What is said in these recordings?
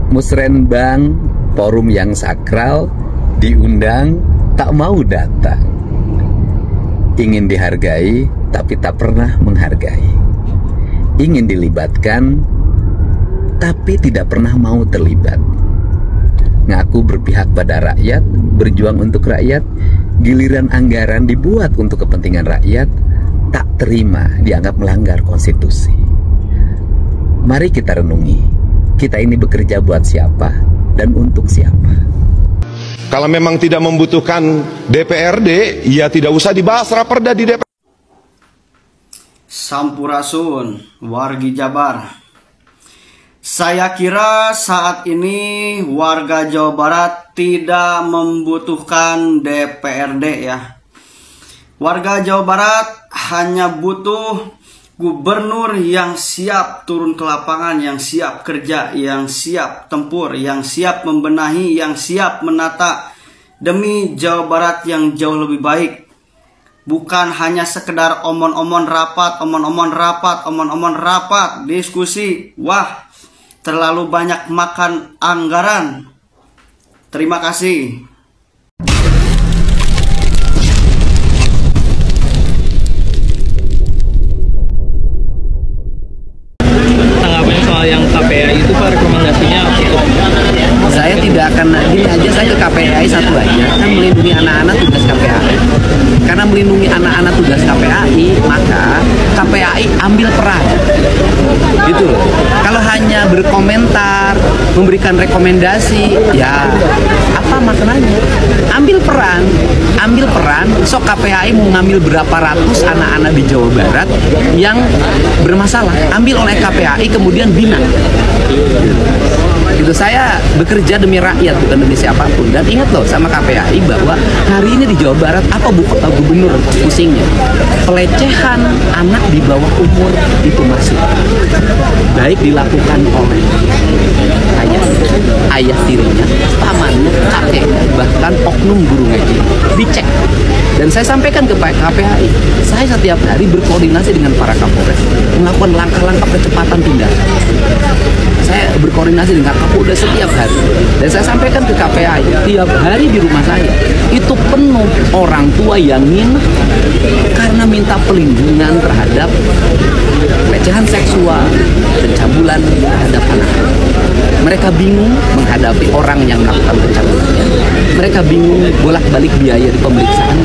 Musrenbang, forum yang sakral, diundang tak mau datang. Ingin dihargai tapi tak pernah menghargai. Ingin dilibatkan tapi tidak pernah mau terlibat. Ngaku berpihak pada rakyat, berjuang untuk rakyat, giliran anggaran dibuat untuk kepentingan rakyat, tak terima, dianggap melanggar konstitusi. Mari kita renungi, kita ini bekerja buat siapa dan untuk siapa. Kalau memang tidak membutuhkan DPRD, ya tidak usah dibahas raperda di DPRD. Sampurasun, wargi Jabar. Saya kira saat ini warga Jawa Barat tidak membutuhkan DPRD ya. Warga Jawa Barat hanya butuh gubernur yang siap turun ke lapangan, yang siap kerja, yang siap tempur, yang siap membenahi, yang siap menata demi Jawa Barat yang jauh lebih baik. Bukan hanya sekedar omon-omon rapat, diskusi. Wah, terlalu banyak makan anggaran. Terima kasih. Tanggapannya soal yang KPAI itu Pak, rekomendasinya apa? Saya tidak akan, gini aja, saya ke KPAI satu aja, kan melindungi anak-anak tugas KPAI. Karena melindungi anak-anak tugas KPAI, maka KPAI ambil peran. Gitu loh. Kalau hanya berkomentar, memberikan rekomendasi, ya apa maknanya? Ambil peran, sok KPAI mau ngambil berapa ratus anak-anak di Jawa Barat yang bermasalah, ambil oleh KPAI kemudian bina. Itu saya bekerja demi rakyat, bukan demi siapapun. Dan ingat loh sama KPAI bahwa hari ini di Jawa Barat apa gubernur pusingnya? Pelecehan anak di bawah umur itu masih baik dilakukan oleh ayah tirinya, pamannya, kakeknya, bahkan oknum guru ngaji. Dicek. Dan saya sampaikan ke KPAI, saya setiap hari berkoordinasi dengan para Kapolres, melakukan langkah-langkah percepatan tindakan. Saya berkoordinasi dengan Kapolda setiap hari. Dan saya sampaikan ke KPAI, tiap hari di rumah saya itu penuh orang tua yang nginep karena minta pelindungan terhadap pelecehan seksual, pencabulan terhadap anak. Mereka bingung menghadapi orang yang melakukan pencabulannya. Mereka bingung bolak-balik biaya di pemeriksaan.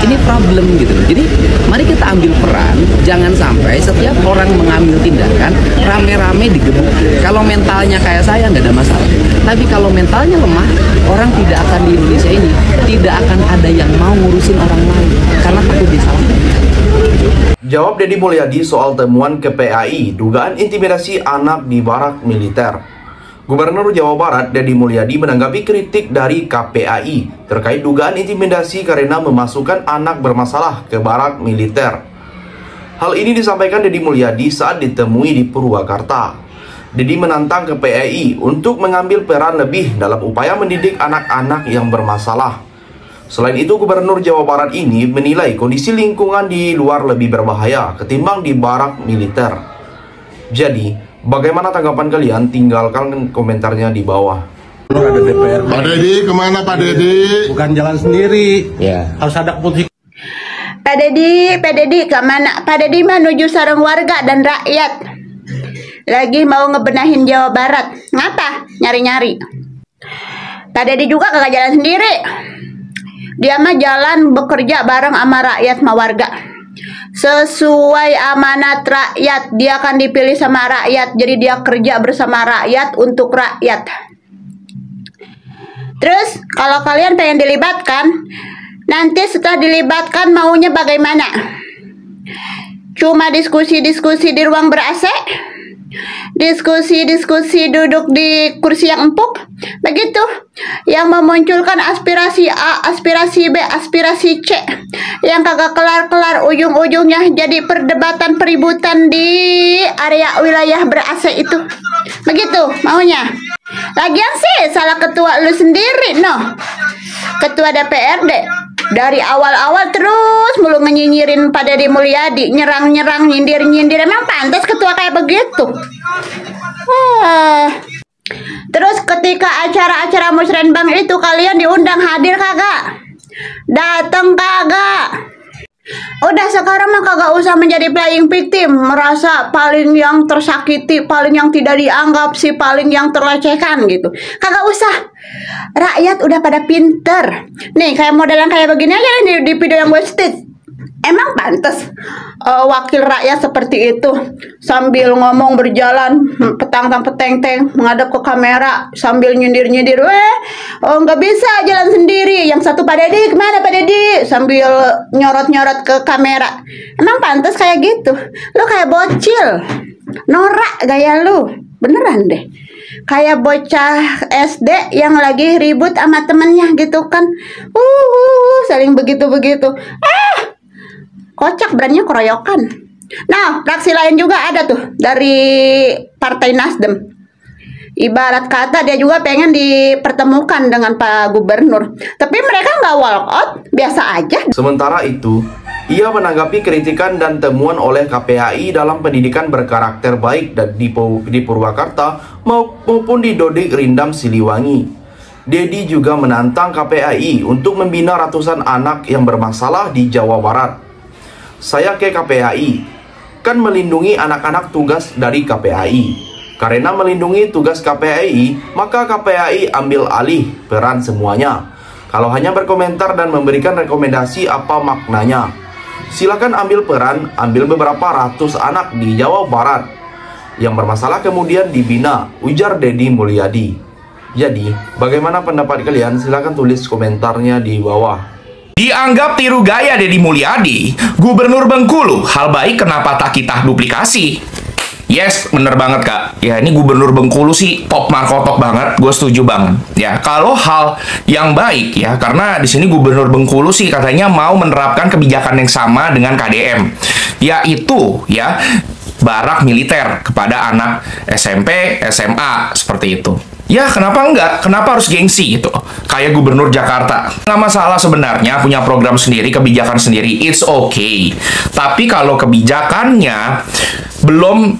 Ini problem gitu. Jadi mari kita ambil peran. Jangan sampai setiap orang mengambil tindakan rame-rame digebuk. Kalau mentalnya kayak saya nggak ada masalah. Tapi kalau mentalnya lemah, orang tidak akan di Indonesia ini tidak akan ada yang mau ngurusin orang lain karena takut disalahkan. Jawab Deddy Mulyadi soal temuan KPAI dugaan intimidasi anak di barak militer. Gubernur Jawa Barat Deddy Mulyadi menanggapi kritik dari KPAI terkait dugaan intimidasi karena memasukkan anak bermasalah ke barak militer. Hal ini disampaikan Deddy Mulyadi saat ditemui di Purwakarta. Deddy menantang KPAI untuk mengambil peran lebih dalam upaya mendidik anak-anak yang bermasalah. Selain itu, Gubernur Jawa Barat ini menilai kondisi lingkungan di luar lebih berbahaya ketimbang di barak militer. Jadi, bagaimana tanggapan kalian? Tinggalkan komentarnya di bawah. Ada DPR. Pak Deddy, kemana Pak Deddy? Bukan jalan sendiri. Ya. Harus ada keputusan. Pak Deddy kemana? Pak Deddy menuju sarang warga dan rakyat. Lagi mau ngebenahin Jawa Barat. Ngapa? Nyari-nyari. Pak Deddy juga kagak jalan sendiri. Dia mah jalan bekerja bareng sama rakyat sama warga. Sesuai amanat rakyat, dia akan dipilih sama rakyat. Jadi dia kerja bersama rakyat untuk rakyat. Terus kalau kalian pengen dilibatkan, nanti setelah dilibatkan maunya bagaimana? Cuma diskusi-diskusi di ruang ber-AC? Diskusi-diskusi duduk di kursi yang empuk? Begitu? Yang memunculkan aspirasi A, aspirasi B, aspirasi C, yang kagak kelar-kelar, ujung-ujungnya jadi perdebatan peributan di area wilayah ber-AC itu. Begitu maunya. Lagian sih salah ketua lu sendiri, no. Ketua DPRD dari awal-awal terus mulu nyinyirin Pak Deddy Mulyadi, nyerang-nyerang, nyindir-nyindir. Emang pantas ketua kayak begitu? Terus ketika acara-acara musrenbang itu kalian diundang, hadir kagak? Datang kagak? Udah sekarang mah kagak usah menjadi playing victim, merasa paling yang tersakiti, paling yang tidak dianggap, si paling yang terlecehkan gitu. Kagak usah. Rakyat udah pada pinter. Nih kayak modelan kayak begini aja nih di video yang gue state. Emang pantas wakil rakyat seperti itu sambil ngomong berjalan petang-peteng-teng menghadap ke kamera sambil nyindir-nyindir, nggak bisa jalan sendiri. Yang satu, Pak Deddy kemana Pak Deddy, sambil nyorot-nyorot ke kamera. Emang pantas kayak gitu? Lu kayak bocil, norak gaya lu, beneran deh. Kayak bocah SD yang lagi ribut sama temennya gitu kan, saling begitu-begitu. Kocak, beraninya keroyokan. Nah, fraksi lain juga ada tuh dari Partai Nasdem. Ibarat kata dia juga pengen dipertemukan dengan Pak Gubernur. Tapi mereka nggak walk out, biasa aja. Sementara itu, ia menanggapi kritikan dan temuan oleh KPAI dalam pendidikan berkarakter baik di Purwakarta maupun di Dodik Rindam Siliwangi. Dedi juga menantang KPAI untuk membina ratusan anak yang bermasalah di Jawa Barat. Saya ke KPAI, kan melindungi anak-anak tugas dari KPAI. Karena melindungi tugas KPAI, maka KPAI ambil alih peran semuanya. Kalau hanya berkomentar dan memberikan rekomendasi apa maknanya? Silakan ambil peran, ambil beberapa ratus anak di Jawa Barat yang bermasalah kemudian dibina, ujar Deddy Mulyadi. Jadi, bagaimana pendapat kalian? Silakan tulis komentarnya di bawah. Dianggap tiru gaya Deddy Mulyadi, Gubernur Bengkulu, hal baik kenapa tak kita duplikasi? Yes, bener banget kak. Ya ini Gubernur Bengkulu sih top markotok banget, gue setuju banget. Ya kalau hal yang baik ya, karena di sini Gubernur Bengkulu sih katanya mau menerapkan kebijakan yang sama dengan KDM, yaitu ya barak militer kepada anak SMP, SMA seperti itu. Ya kenapa enggak? Kenapa harus gengsi gitu? Kayak Gubernur Jakarta. Nggak masalah sebenarnya punya program sendiri, kebijakan sendiri. It's okay. Tapi kalau kebijakannya belum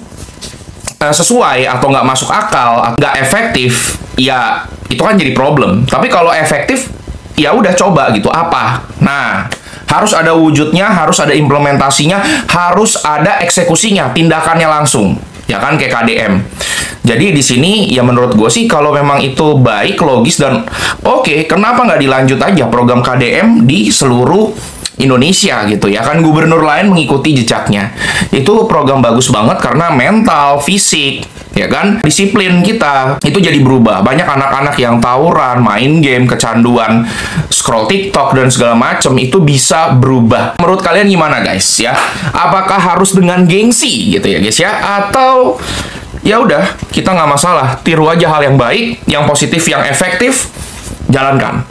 sesuai atau nggak masuk akal, nggak efektif, ya itu kan jadi problem. Tapi kalau efektif, ya udah coba gitu. Apa? Nah, harus ada wujudnya, harus ada implementasinya, harus ada eksekusinya, tindakannya langsung. Ya kan kayak KDM. Jadi di sini ya menurut gue sih kalau memang itu baik, logis dan oke, kenapa nggak dilanjut aja program KDM di seluruh Indonesia gitu ya kan, gubernur lain mengikuti jejaknya. Itu program bagus banget karena mental, fisik, ya kan, disiplin kita itu jadi berubah. Banyak anak-anak yang tawuran, main game, kecanduan, scroll TikTok dan segala macam itu bisa berubah. Menurut kalian gimana guys ya? Apakah harus dengan gengsi gitu ya guys ya? Atau ya udah kita nggak masalah, tiru aja hal yang baik, yang positif, yang efektif, jalankan.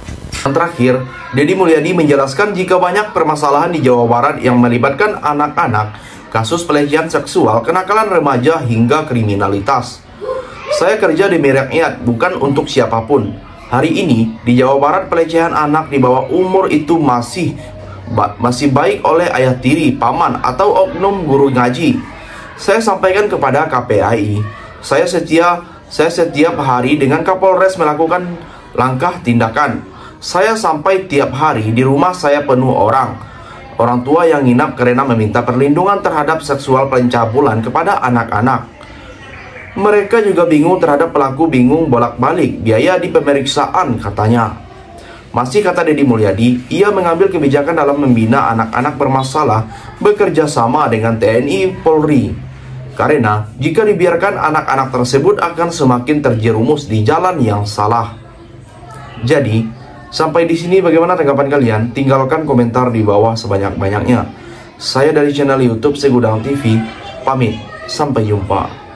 Yang terakhir, Deddy Mulyadi menjelaskan jika banyak permasalahan di Jawa Barat yang melibatkan anak-anak, kasus pelecehan seksual, kenakalan remaja hingga kriminalitas. Saya kerja demi rakyat, bukan untuk siapapun. Hari ini di Jawa Barat pelecehan anak di bawah umur itu masih baik oleh ayah tiri, paman atau oknum guru ngaji. Saya sampaikan kepada KPAI, saya setiap hari dengan Kapolres melakukan langkah tindakan. Saya sampai tiap hari di rumah saya penuh orang tua yang nginap karena meminta perlindungan terhadap seksual pencabulan kepada anak-anak. Mereka juga bingung terhadap pelaku, bingung bolak-balik biaya di pemeriksaan katanya. Masih kata Deddy Mulyadi, ia mengambil kebijakan dalam membina anak-anak bermasalah bekerja sama dengan TNI Polri. Karena jika dibiarkan anak-anak tersebut akan semakin terjerumus di jalan yang salah. Jadi, sampai di sini bagaimana tanggapan kalian? Tinggalkan komentar di bawah sebanyak-banyaknya. Saya dari channel YouTube Segudang TV, pamit. Sampai jumpa.